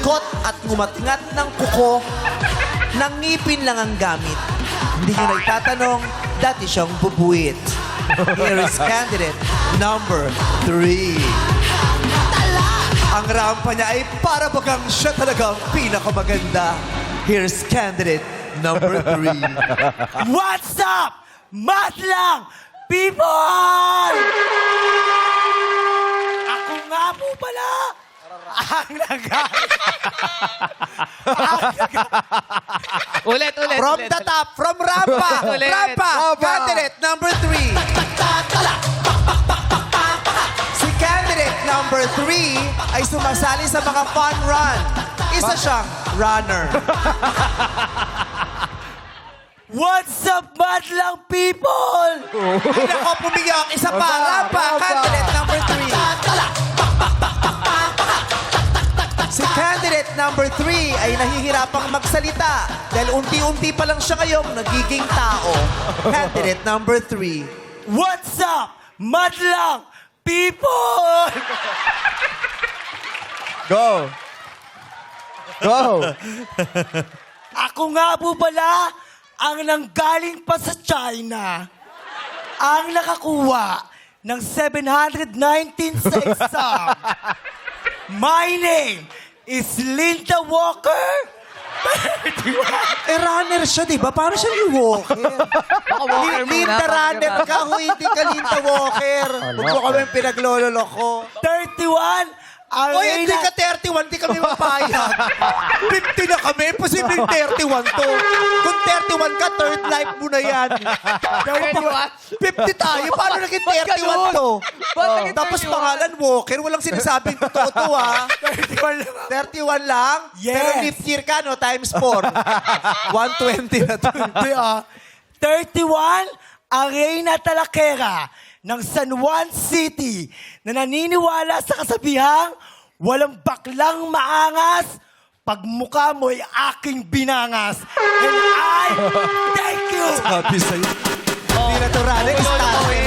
umikot at ngumatngat ng kuko, ng ngipin lang ang gamit. Hindi nyo na itatanong, dati siyang bubuit. Here is candidate number 3. Ang rampa niya ay para bagang siya talaga ang pinakamaganda. Here's candidate number 3. What's up, madlang people? Ako nga po pala ang Ulit. From the top, from rampa. Ulit. Rampa, candidate number 3. Si candidate number 3 ay sumasali sa mga fun run. Isa siyang runner. What's up, madlang people? Ay, nako, pumiyak. Isa pa, rampa, candidate number 3. Si candidate number 3 ay nahihirapang magsalita dahil unti-unti pa lang siya ngayong nagiging tao. Candidate number 3. What's up, madlang people? Go! Go! Ako nga po pala ang nanggaling pa sa China. Ang nakakuha ng 719 sa exam. My name is Linda Walker. Eh, runner siya, di ba? Paano siya ni Walker? Walker muna, Linda baka runner ka, hindi ka Linda Walker. Huwag mo kami pinaglololoko. 31, Oy, hindi ka 31, hindi kami mapayag. 50 na kami, posibleng 31 to. Kung 31 ka, third life mo na yan. 50 tayo, paano naging 31 to? Tapos pangalan Walker, walang sinasabing totoo to, ha? 31 lang? Yes. Pero leap year ka, no? Times 4. 120 na to. 31, ang Reyna Talaquera ng San Juan City na naniniwala sa kasabihang walang baklang maangas pag mukha mo'y aking binangas. And I thank you! Sabi sa'yo. Hindi na to runner, style.